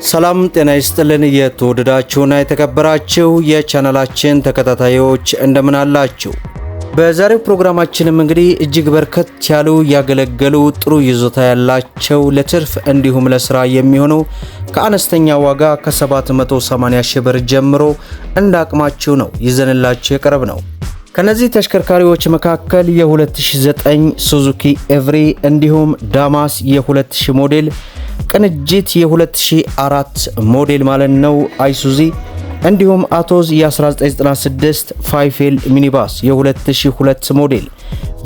ሰላም ጤና ይስጥልን የተወደዳችሁና የተከበራችሁ የቻናላችን ተከታታዮች እንደምን አላችሁ? በዛሬው ፕሮግራማችንም እንግዲህ እጅግ በርከት ያሉ ያገለገሉ ጥሩ ይዞታ ያላቸው ለትርፍ እንዲሁም ለስራ የሚሆኑ ከአነስተኛ ዋጋ ከ780 ሺህ ብር ጀምሮ እንደ አቅማችሁ ነው ይዘንላችሁ የቀረብ ነው። ከነዚህ ተሽከርካሪዎች መካከል የ2009 ሱዙኪ ኤቭሪ እንዲሁም ዳማስ የ2000 ሞዴል ቅንጅት የ2004 ሞዴል ማለት ነው አይሱዚ እንዲሁም አቶዝ የ1996 ፋይፌል ሚኒባስ የ2002 ሞዴል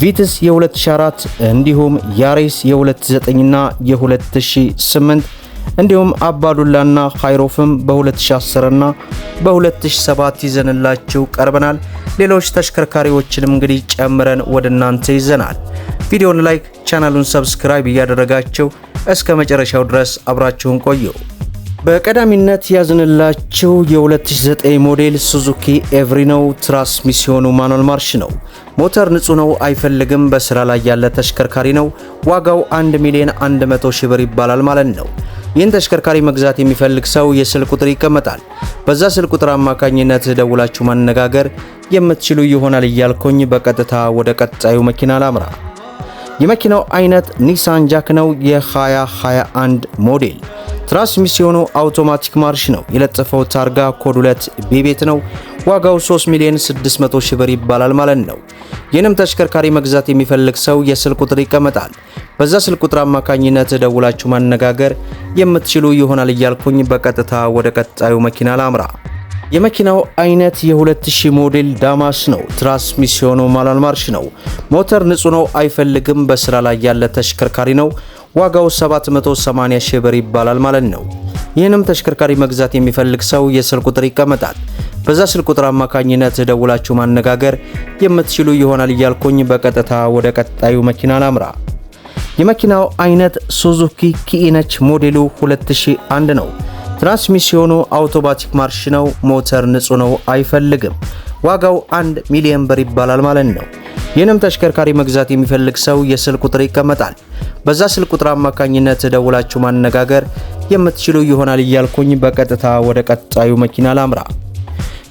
ቪትስ የ2004 እንዲሁም ያሬስ የ2009 እና የ2008 እንዲሁም አባዱላና ካይሮፍም በ2010 እና በ2007 ይዘንላችሁ ቀርበናል። ሌሎች ተሽከርካሪዎችንም እንግዲህ ጨምረን ወደናንተ ይዘናል። ቪዲዮውን ላይክ ቻናሉን ሰብስክራይብ እያደረጋችሁ እስከ መጨረሻው ድረስ አብራችሁን ቆዩ። በቀዳሚነት ያዝንላችሁ የ2009 ሞዴል ሱዙኪ ኤቭሪ ነው። ትራንስሚሽኑ ማኑዋል ማርሽ ነው። ሞተር ንጹህ ነው፣ አይፈልግም። በስራ ላይ ያለ ተሽከርካሪ ነው። ዋጋው 1,100,000 ብር ይባላል ማለት ነው። ይህን ተሽከርካሪ መግዛት የሚፈልግ ሰው የስልክ ቁጥር ይቀመጣል። በዛ ስልክ ቁጥር አማካኝነት ደውላችሁ ማነጋገር የምትችሉ ይሆናል እያልኩኝ በቀጥታ ወደ ቀጣዩ መኪና ላምራ። የመኪናው አይነት ኒሳን ጃክ ነው። የ2021 ሞዴል ትራንስሚሽኑ አውቶማቲክ ማርሽ ነው። የለጠፈው ታርጋ ኮድ 2 ቤቤት ነው። ዋጋው 3,600,000 ብር ይባላል ማለት ነው። ይህንም ተሽከርካሪ መግዛት የሚፈልግ ሰው የስልክ ቁጥር ይቀመጣል። በዛ ስልክ ቁጥር አማካኝነት ደውላችሁ ማነጋገር የምትችሉ ይሆናል እያልኩኝ በቀጥታ ወደ ቀጣዩ መኪና ላምራ። የመኪናው አይነት የ2000 ሞዴል ዳማስ ነው። ትራንስሚሽኑ ማኑዋል ማርሽ ነው። ሞተር ንጹህ ነው፣ አይፈልግም። በስራ ላይ ያለ ተሽከርካሪ ነው። ዋጋው 780 ሺህ ብር ይባላል ማለት ነው። ይህንም ተሽከርካሪ መግዛት የሚፈልግ ሰው የስልክ ቁጥር ይቀመጣል። በዛ ስልክ ቁጥር አማካኝነት ደውላችሁ ማነጋገር የምትችሉ ይሆናል እያልኩኝ በቀጥታ ወደ ቀጣዩ መኪና ላምራ። የመኪናው አይነት ሱዙኪ ኪኢነች ሞዴሉ 2001 ነው። ትራንስሚሽኑ አውቶማቲክ ማርሽ ነው። ሞተር ንጹህ ነው፣ አይፈልግም። ዋጋው 1,000,000 ብር ይባላል ማለት ነው። ይህንም ተሽከርካሪ መግዛት የሚፈልግ ሰው የስልክ ቁጥር ይቀመጣል። በዛ ስልክ ቁጥር አማካኝነት ደውላችሁ ማነጋገር የምትችሉ ይሆናል እያልኩኝ በቀጥታ ወደ ቀጣዩ መኪና ላምራ።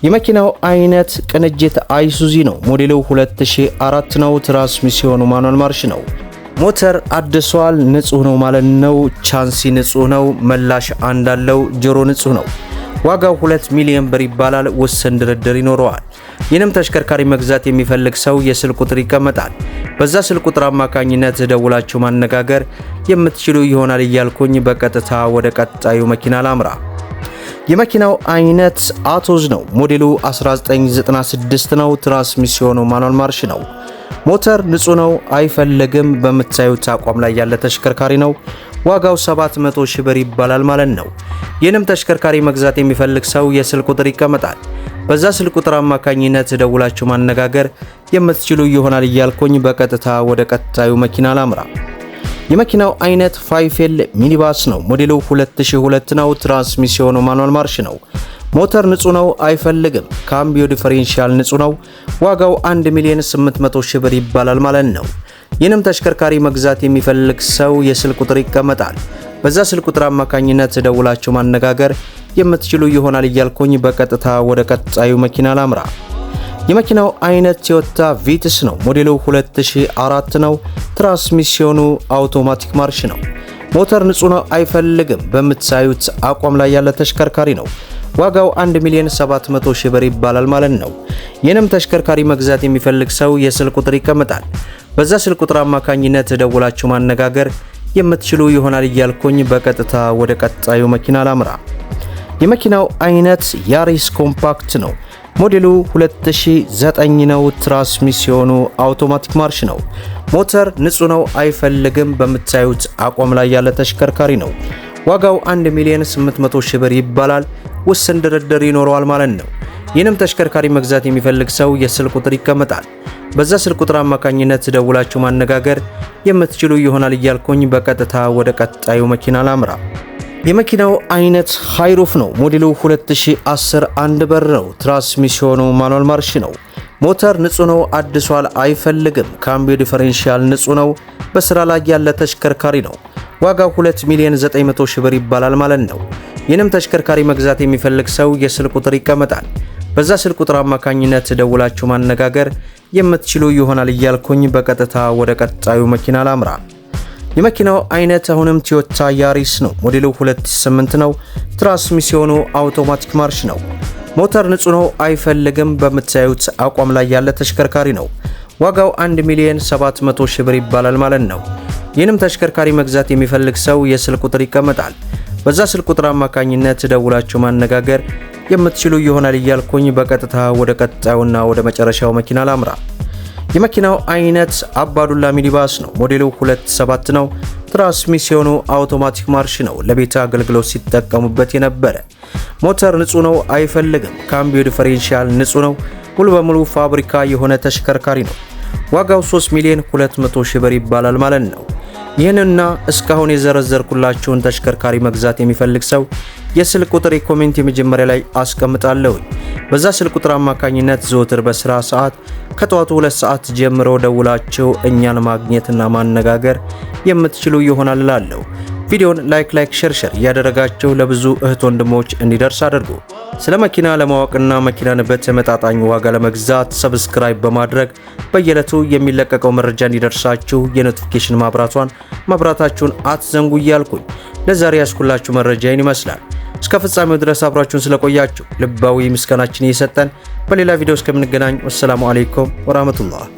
የመኪናው አይነት ቅንጅት አይሱዚ ነው። ሞዴሉ 2004 ነው። ትራንስሚሽኑ ማኑዋል ማርሽ ነው። ሞተር አድሷል፣ ንጹህ ነው ማለት ነው። ቻንሲ ንጹህ ነው። መላሽ አንድ አለው። ጆሮ ንጹህ ነው። ዋጋው 2,000,000 ብር ይባላል። ውስን ድርድር ይኖረዋል። ይህንም ተሽከርካሪ መግዛት የሚፈልግ ሰው የስልክ ቁጥር ይቀመጣል። በዛ ስልክ ቁጥር አማካኝነት ደውላችሁ ማነጋገር የምትችሉ ይሆናል እያልኩኝ በቀጥታ ወደ ቀጣዩ መኪና ላምራ። የመኪናው አይነት አቶዝ ነው። ሞዴሉ 1996 ነው። ትራንስሚሽኑ ማኑዋል ማርሽ ነው። ሞተር ንጹህ ነው፣ አይፈልግም። በምታዩት አቋም ላይ ያለ ተሽከርካሪ ነው። ዋጋው 700,000 ብር ይባላል ማለት ነው። ይህንም ተሽከርካሪ መግዛት የሚፈልግ ሰው የስልክ ቁጥር ይቀመጣል። በዛ ስልክ ቁጥር አማካኝነት ደውላችሁ ማነጋገር የምትችሉ ይሆናል እያልኩኝ በቀጥታ ወደ ቀጣዩ መኪና ላምራ። የመኪናው አይነት ፋይፌል ሚኒባስ ነው። ሞዴሉ 2002 ነው። ትራንስሚሽኑ ማኑዋል ማርሽ ነው። ሞተር ንጹህ ነው፣ አይፈልግም። ካምቢዮ ዲፈሬንሻል ንጹህ ነው። ዋጋው 1,800,000 ብር ይባላል ማለት ነው። ይህንም ተሽከርካሪ መግዛት የሚፈልግ ሰው የስልክ ቁጥር ይቀመጣል። በዛ ስልክ ቁጥር አማካኝነት ደውላችሁ ማነጋገር የምትችሉ ይሆናል እያልኩኝ በቀጥታ ወደ ቀጣዩ መኪና ላምራ። የመኪናው አይነት ቶዮታ ቪትስ ነው። ሞዴሉ 2004 ነው። ትራንስሚሽኑ አውቶማቲክ ማርሽ ነው። ሞተር ንጹህ ነው፣ አይፈልግም። በምትሳዩት አቋም ላይ ያለ ተሽከርካሪ ነው። ዋጋው 1,700,000 ብር ይባላል ማለት ነው። ይህንም ተሽከርካሪ መግዛት የሚፈልግ ሰው የስልክ ቁጥር ይቀመጣል። በዛ ስልክ ቁጥር አማካኝነት ደውላችሁ ማነጋገር የምትችሉ ይሆናል እያልኩኝ በቀጥታ ወደ ቀጣዩ መኪና ላምራ። የመኪናው አይነት ያሪስ ኮምፓክት ነው። ሞዴሉ 2009 ነው። ትራንስሚሽኑ አውቶማቲክ ማርሽ ነው። ሞተር ንጹህ ነው፣ አይፈልግም። በምታዩት አቋም ላይ ያለ ተሽከርካሪ ነው። ዋጋው 1,800,000 ብር ይባላል። ውስን ድርድር ይኖረዋል ማለት ነው። ይህንም ተሽከርካሪ መግዛት የሚፈልግ ሰው የስልክ ቁጥር ይቀመጣል። በዛ ስልክ ቁጥር አማካኝነት ደውላችሁ ማነጋገር የምትችሉ ይሆናል እያልኩኝ በቀጥታ ወደ ቀጣዩ መኪና ላምራ። የመኪናው አይነት ካይሮፍ ነው። ሞዴሉ 2010 አንድ በር ነው። ትራንስሚሽኑ ማኑዋል ማርሽ ነው። ሞተር ንጹህ ነው፣ አድሷል፣ አይፈልግም። ካምቢዮ ዲፈሬንሻል ንጹህ ነው። በስራ ላይ ያለ ተሽከርካሪ ነው። ዋጋው 2,900,000 ብር ይባላል ማለት ነው። ይህንም ተሽከርካሪ መግዛት የሚፈልግ ሰው የስልክ ቁጥር ይቀመጣል። በዛ ስልክ ቁጥር አማካኝነት ደውላችሁ ማነጋገር የምትችሉ ይሆናል እያልኩኝ በቀጥታ ወደ ቀጣዩ መኪና ላምራ። የመኪናው አይነት አሁንም ቶዮታ ያሪስ ነው። ሞዴሉ 2008 ነው። ትራንስሚሽኑ አውቶማቲክ ማርሽ ነው። ሞተር ንጹህ ነው፣ አይፈልግም። በምታዩት አቋም ላይ ያለ ተሽከርካሪ ነው። ዋጋው 1,700,000 ብር ይባላል ማለት ነው። ይህንም ተሽከርካሪ መግዛት የሚፈልግ ሰው የስልክ ቁጥር ይቀመጣል። በዛ ስልክ ቁጥር አማካኝነት ደውላችሁ ማነጋገር የምትችሉ ይሆናል እያልኩኝ በቀጥታ ወደ ቀጣዩና ወደ መጨረሻው መኪና ላምራ። የመኪናው አይነት አባዱላ ሚኒባስ ነው። ሞዴሉ 27 ነው። ትራንስሚሽኑ አውቶማቲክ ማርሽ ነው። ለቤት አገልግሎት ሲጠቀሙበት የነበረ ሞተር ንጹህ ነው፣ አይፈልግም። ካምቢዮ ዲፈሬንሻል ንጹህ ነው። ሙሉ በሙሉ ፋብሪካ የሆነ ተሽከርካሪ ነው። ዋጋው 3,200,000 ብር ይባላል ማለት ነው። ይህንና እስካሁን የዘረዘርኩላችሁን ተሽከርካሪ መግዛት የሚፈልግ ሰው የስልክ ቁጥር ኮሜንት የመጀመሪያ ላይ አስቀምጣለሁ። በዛ ስልክ ቁጥር አማካኝነት ዘወትር በስራ ሰዓት ከጠዋቱ 2 ሰዓት ጀምሮ ደውላችሁ እኛን ማግኘትና ማነጋገር የምትችሉ ይሆናል እላለሁ። ቪዲዮን ላይክ ሼር እያደረጋችሁ ለብዙ እህት ወንድሞች እንዲደርስ አድርጉ። ስለ መኪና ለማወቅና መኪናን በተመጣጣኝ ዋጋ ለመግዛት ሰብስክራይብ በማድረግ በየዕለቱ የሚለቀቀው መረጃ እንዲደርሳችሁ የኖቲፊኬሽን ማብራታችሁን አትዘንጉ እያልኩኝ ለዛሬ ያስኩላችሁ መረጃ ይህን ይመስላል። እስከ ፍጻሜው ድረስ አብራችሁን ስለቆያችሁ ልባዊ ምስጋናችን እየሰጠን በሌላ ቪዲዮ እስከምንገናኝ ወሰላሙ አለይኩም ወራህመቱላህ።